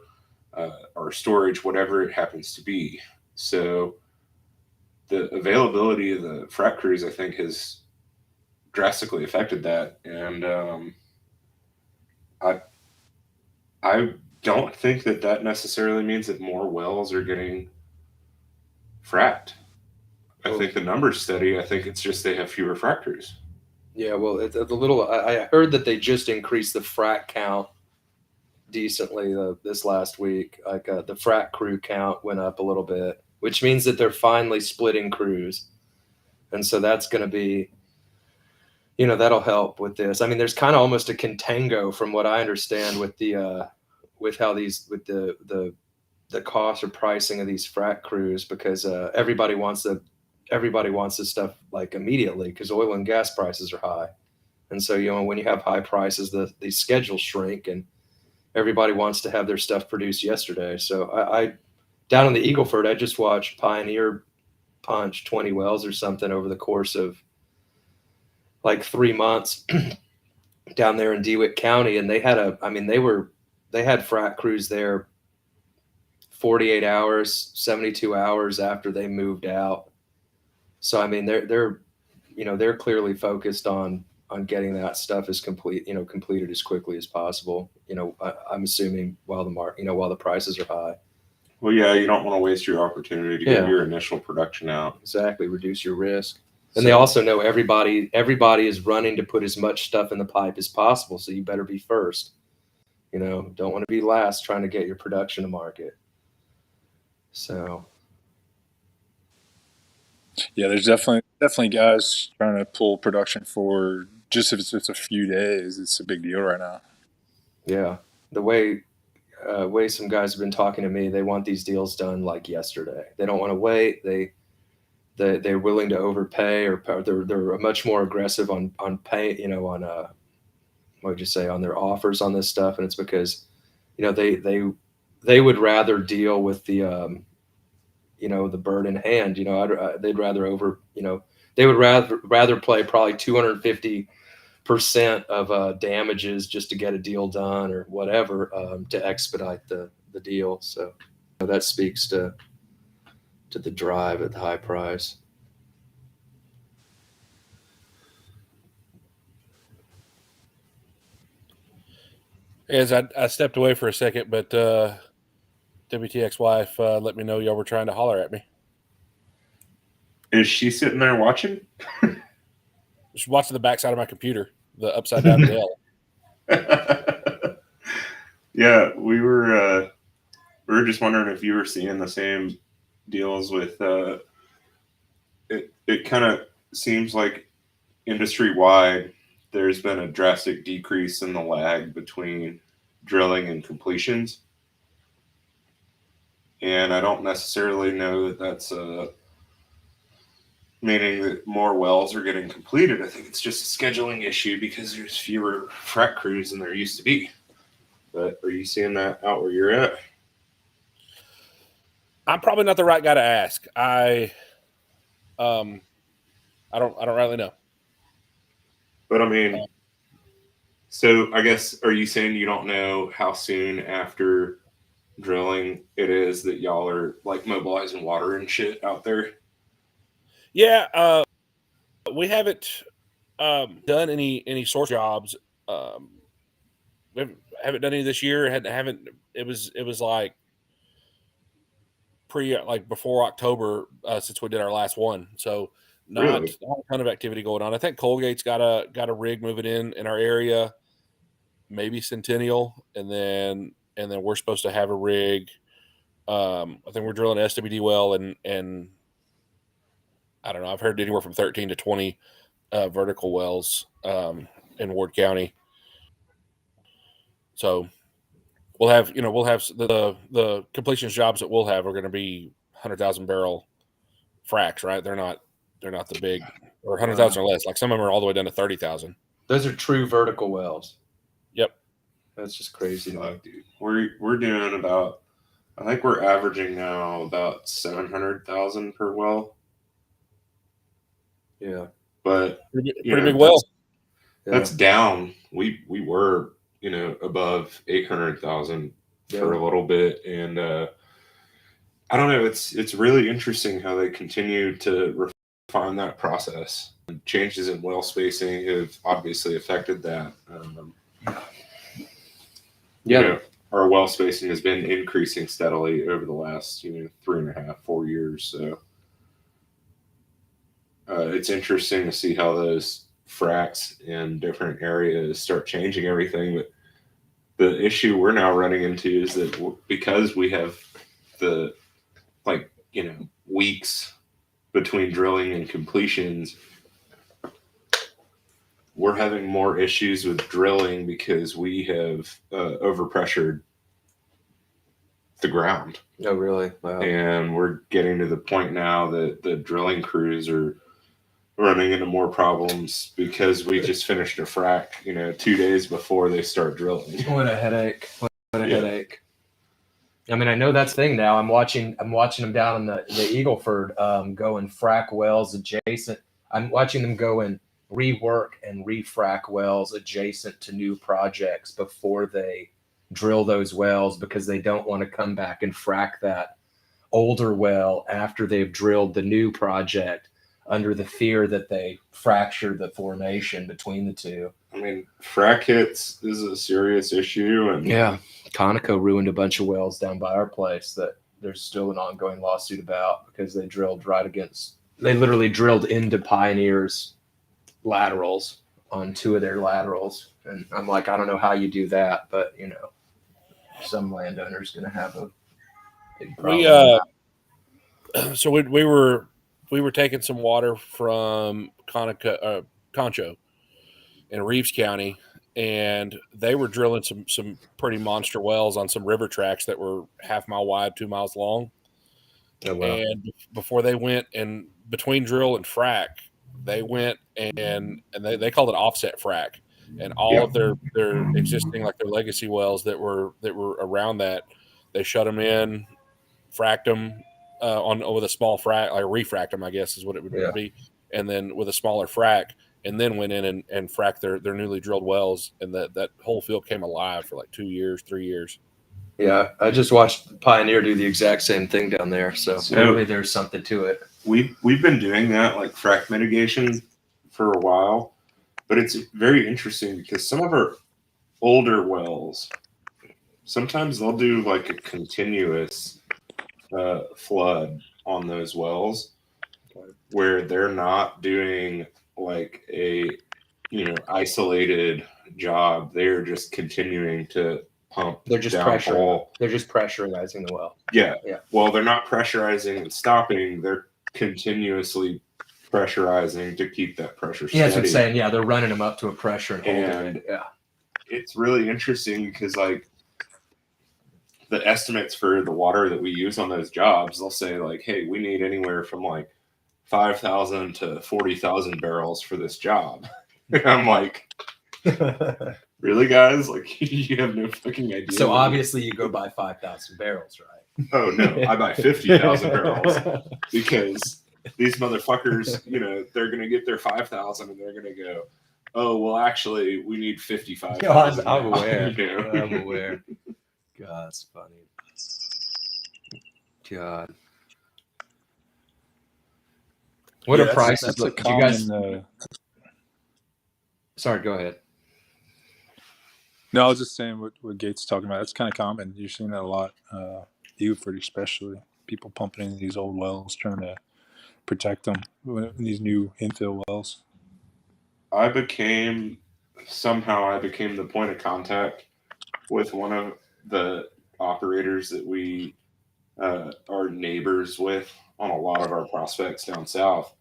our storage, whatever it happens to be. So the availability of the frac crews, I think, has drastically affected that, and I don't think that necessarily means that more wells are getting fracked. I think the numbers steady. I think it's just they have fewer frac crews. Yeah, well, I heard that they just increased the frac count decently this last week. Like the frac crew count went up a little bit, which means that they're finally splitting crews, and so that's going to be, that'll help with this. I mean, there's kind of almost a contango from what I understand with the with how these with the cost or pricing of these frac crews, because everybody wants this stuff like immediately because oil and gas prices are high, and so when you have high prices, these schedules shrink and everybody wants to have their stuff produced yesterday. So I down in the Eagleford, I just watched Pioneer punch 20 wells or something over the course of like 3 months down there in DeWitt County, and they had they had frac crews there 48 hours, 72 hours after they moved out. So I mean they're clearly focused on getting that stuff as completed as quickly as possible. I'm assuming while the prices are high. Well, yeah, you don't want to waste your opportunity to get your initial production out. Exactly, reduce your risk. And they also know everybody is running to put as much stuff in the pipe as possible, so you better be first. Don't want to be last trying to get your production to market. So Yeah, there's definitely guys trying to pull production forward. Just if it's just a few days, it's a big deal right now. Yeah, the way some guys have been talking to me, they want these deals done like yesterday. They don't want to wait. They're willing to overpay, or they're much more aggressive on pay, what would you say, on their offers on this stuff, and it's because, you know, they would rather deal with the you know, the bird in hand. You know, they'd rather they would rather play probably 250% of damages just to get a deal done or whatever, to expedite the deal. So you know, that speaks to the drive at the high price. As I stepped away for a second, but WTX wife let me know y'all were trying to holler at me. Is she sitting there watching? Just watching the backside of my computer, the upside down Dell. Yeah, we were just wondering if you were seeing the same deals with it kind of seems like industry wide there's been a drastic decrease in the lag between drilling and completions. And I don't necessarily know that that's meaning that more wells are getting completed. I think it's just a scheduling issue because there's fewer frac crews than there used to be. But are you seeing that out where you're at? I'm probably not the right guy to ask. I don't really know. But I mean, so I guess, are you saying you don't know how soon after drilling it is that y'all are like mobilizing water and shit out there? Yeah, we haven't done any source jobs. We haven't done any this year. Haven't. It was like before October since we did our last one. So not a ton of activity going on. I think Colgate's got a rig moving in our area, maybe Centennial, and then we're supposed to have a rig. I think we're drilling an SWD well, and I don't know. I've heard anywhere from 13 to 20 vertical wells in Ward County. So we'll have the completions jobs that we'll have are going to be 100,000 barrel fracs, right? They're not the big, or 100,000 or less. Like some of them are all the way down to 30,000. Those are true vertical wells. Yep. That's just crazy. Dude. We're doing about, I think we're averaging now about 700,000 per well. Yeah. But pretty big well. That's down. We were, above 800,000 for a little bit. And I don't know, it's really interesting how they continue to refine that process. Changes in well spacing have obviously affected that. Our well spacing has been increasing steadily over the last 3.5, 4 years. So it's interesting to see how those fracs in different areas start changing everything. But the issue we're now running into is that because we have the weeks between drilling and completions, we're having more issues with drilling because we have overpressured the ground. Oh, really? Wow. And we're getting to the point now that the drilling crews are running into more problems because we just finished a frac, 2 days before they start drilling. What a headache. What a headache. I mean, I know that's the thing now. I'm watching them down in the Eagleford going frac wells adjacent. I'm watching them go and rework and refrac wells adjacent to new projects before they drill those wells, because they don't want to come back and frac that older well after they've drilled the new project, under the fear that they fracture the formation between the two. I mean, frac hits is a serious issue. And yeah, Conoco ruined a bunch of wells down by our place that there's still an ongoing lawsuit about, because they literally drilled into Pioneer's laterals on 2 of their laterals. And I'm like, I don't know how you do that, but some landowner's going to have a big problem. So we were taking some water from Concho in Reeves County, and they were drilling some pretty monster wells on some river tracks that were 1/2 mile wide, 2 miles long. Oh, wow. And before they went, and between drill and frac, they went and they called it offset frac. and all of their existing, like their legacy wells that were around that, they shut them in, fracked them with a small frac, like refract them, I guess is what it would be, and then with a smaller frac, and then went in and fracked their newly drilled wells, and that whole field came alive for like 2 years, 3 years. Yeah, I just watched Pioneer do the exact same thing down there, so clearly there's something to it. We've been doing that, like frac mitigation, for a while, but it's very interesting because some of our older wells, sometimes they'll do like a continuous flood on those wells, where they're not doing like a isolated job. They're just continuing to pump. They're just pressurizing. They're just pressurizing the well. Yeah. Well, they're not pressurizing and stopping. They're continuously pressurizing to keep that pressure steady. Yeah, that's what I'm saying. Yeah, they're running them up to a pressure and holding it. Yeah. It's really interesting because like the estimates for the water that we use on those jobs, they'll say like, hey, we need anywhere from like 5,000 to 40,000 barrels for this job. And I'm like, really, guys? Like, you have no fucking idea. So obviously you go buy 5,000 barrels, right? Oh, no. I buy 50,000 barrels because these motherfuckers, they're going to get their 5,000 and they're going to go, oh, well, actually, we need 55,000. I'm aware. I'm aware. God, it's funny. God. What are prices? That's a you guys... common, Sorry, go ahead. No, I was just saying what Gates is talking about. That's kind of common. You're seeing that a lot. Buford especially. People pumping in these old wells, trying to protect them. These new infill wells. I became the point of contact with one of the operators that we are neighbors with on a lot of our prospects down south.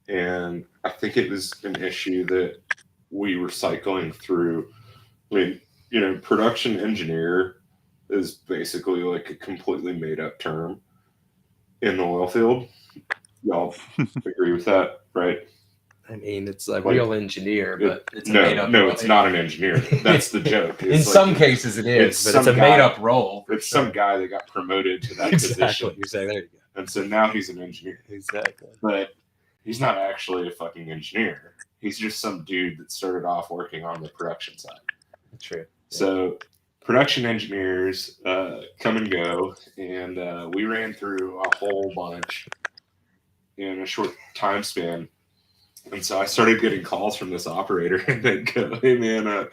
And I think it was an issue that we were cycling through. I mean, production engineer is basically like a completely made up term in the oil field. Y'all agree with that, right? I mean, it's a real engineer, but it's a no, made up no, role. it's not an engineer. That's the joke. In some cases it is, but it's a made up role. It's some guy that got promoted to that position. You're saying, there you go. And so now he's an engineer. Exactly. But he's not actually a fucking engineer. He's just some dude that started off working on the production side. True. So production engineers come and go, and we ran through a whole bunch in a short time span. And so I started getting calls from this operator, and they'd go, hey, man,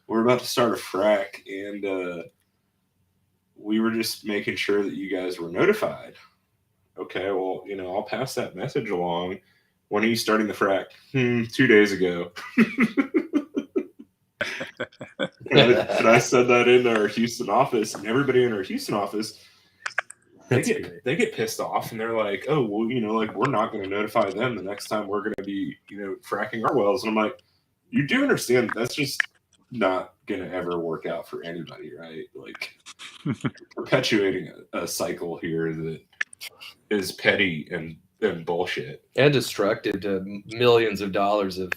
we're about to start a frac, and we were just making sure that you guys were notified. Okay, well, I'll pass that message along. When are you starting the frac? 2 days ago. and I said that in our Houston office, and everybody in our Houston office, they get pissed off, and they're like, oh, well, we're not going to notify them the next time we're going to be, fracking our wells. And I'm like, you do understand that's just not going to ever work out for anybody, right? Like, perpetuating a cycle here that is petty and bullshit. And destructive to millions of dollars of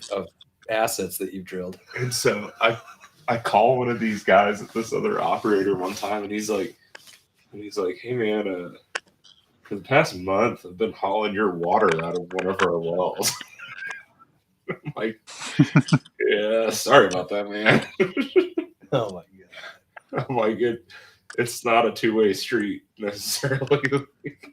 assets that you've drilled. And so I call one of these guys at this other operator one time, and he's like, hey, man, for the past month, I've been hauling your water out of one of our wells. I'm like, yeah, sorry about that, man. Oh, my God. I'm like, it's not a two-way street necessarily.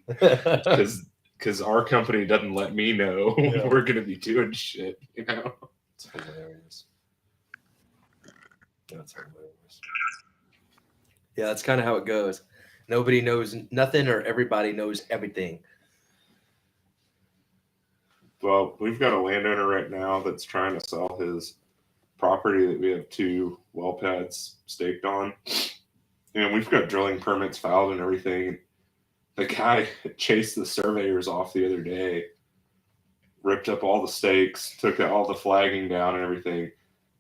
Because our company doesn't let me know we're going to be doing shit, It's hilarious. That's hilarious. Yeah, that's kind of how it goes. Nobody knows nothing, or everybody knows everything. Well, we've got a landowner right now that's trying to sell his property that we have 2 well pads staked on. And we've got drilling permits filed and everything. The guy chased the surveyors off the other day, ripped up all the stakes, took all the flagging down and everything,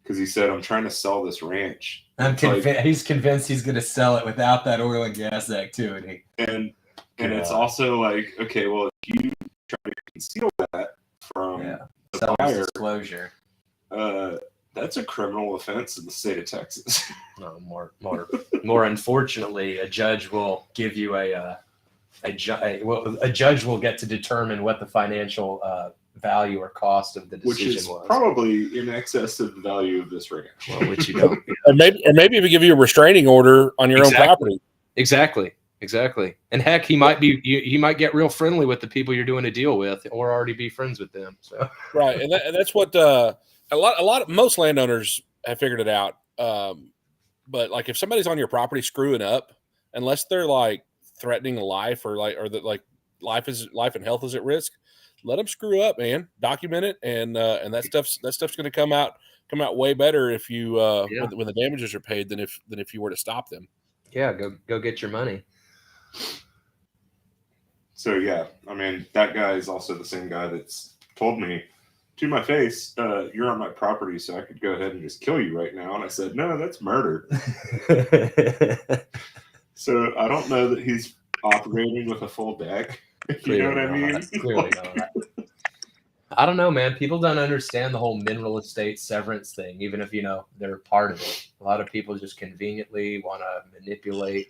because he said, I'm trying to sell this ranch. He's convinced he's going to sell it without that oil and gas activity. And it's also like, okay, well, if you try to conceal that from the buyer, disclosure, That's a criminal offense in the state of Texas. No, more unfortunately, a judge will give you a judge will get to determine what the financial value or cost of the Which decision is was. probably in excess of the value of this ranch. Well, which you don't. Or maybe if we give you a restraining order on your own property. Exactly. And heck, he might get real friendly with the people you're doing a deal with, or already be friends with them. So Right, and that's what most landowners have figured it out. But like if somebody's on your property screwing up, unless they're like threatening life or that life and health is at risk, let them screw up, man. Document it, and that stuff's going to come out way better if you when the damages are paid than if you were to stop them. Yeah, go get your money. So yeah, I mean that guy is also the same guy that's told me to my face, "You're on my property, so I could go ahead and just kill you right now." And I said, "No, that's murder." So I don't know that he's operating with a full deck. You know what I mean? Clearly not. I don't know, man. People don't understand the whole mineral estate severance thing, even if they're part of it. A lot of people just conveniently want to manipulate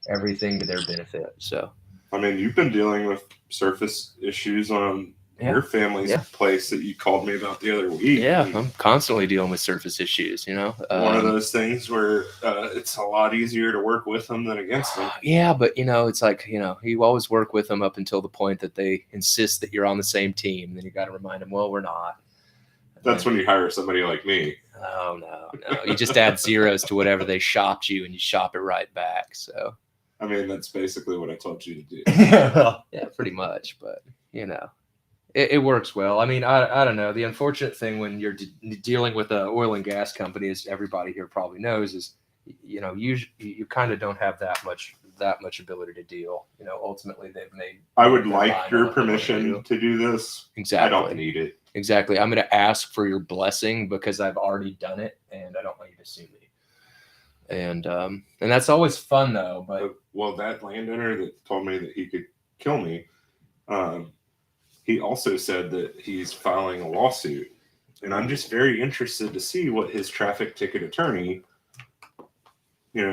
everything to their benefit. So, I mean, you've been dealing with surface issues on your family's place that you called me about the other week. Yeah, I'm constantly dealing with surface issues. One of those things where it's a lot easier to work with them than against them. Yeah, but it's like you always work with them up until the point that they insist that you're on the same team. Then you got to remind them, well, we're not. That's when you hire somebody like me. Oh no! You just add zeros to whatever they shopped you, and you shop it right back. So, I mean, that's basically what I told you to do. Yeah, pretty much. But it works well. I mean, I don't know. The unfortunate thing when you're dealing with an oil and gas company, as everybody here probably knows, is you kind of don't have that much ability to deal. Ultimately they've made. I would like your permission to do this. Exactly. I don't need it. Exactly. I'm going to ask for your blessing because I've already done it, and I don't want you to sue me. And that's always fun though. But well, that landowner that told me that he could kill me, he also said that he's filing a lawsuit, and I'm just very interested to see what his traffic ticket attorney,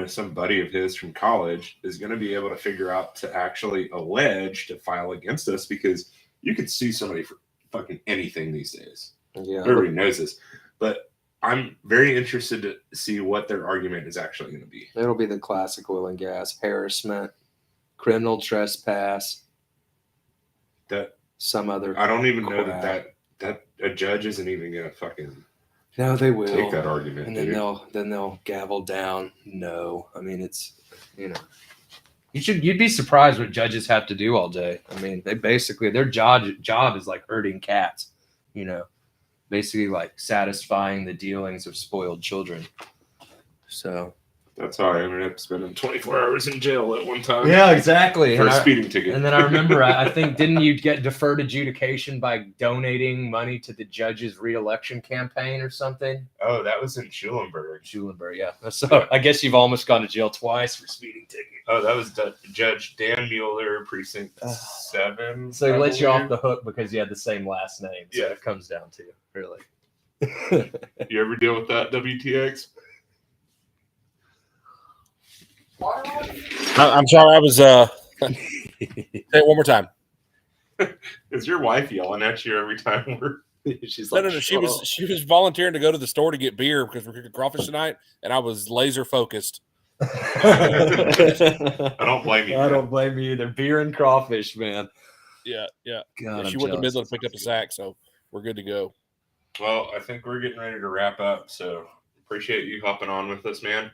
some buddy of his from college, is going to be able to figure out to actually allege to file against us, because you could sue somebody for fucking anything these days. Yeah, everybody knows this, but I'm very interested to see what their argument is actually going to be. It'll be the classic oil and gas harassment, criminal trespass, some other. I don't even know that a judge isn't even going to fucking. No, they will take that argument, and then they'll gavel down. No, I mean it's you'd be surprised what judges have to do all day. I mean, they basically their job is like herding cats, basically like satisfying the dealings of spoiled children. So that's how I ended up spending 24 hours in jail at one time. Yeah, exactly. For a speeding ticket. And then I remember, I think, didn't you get deferred adjudication by donating money to the judge's re-election campaign or something? Oh, that was in Schulenburg. Yeah. So I guess you've almost gone to jail twice for speeding ticket. Oh, that was Judge Dan Mueller, Precinct 7. So he let you off the hook because you had the same last name. So it comes down to, really. You ever deal with that, WTX? I'm sorry, I was say it one more time. Is your wife yelling at you every time she's like, no, she was volunteering to go to the store to get beer because we're cooking crawfish tonight, and I was laser focused. I don't blame you. I don't blame you either. Beer and crawfish, man. Yeah. God, she went to Midland to pick up a sack, so we're good to go. Well, I think we're getting ready to wrap up, so appreciate you hopping on with us, man.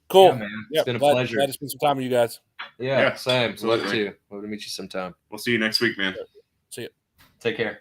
Cool, yeah, man. It's been a pleasure. Glad to spend some time with you guys. Yeah, same. So love to meet you sometime. We'll see you next week, man. See you. Take care.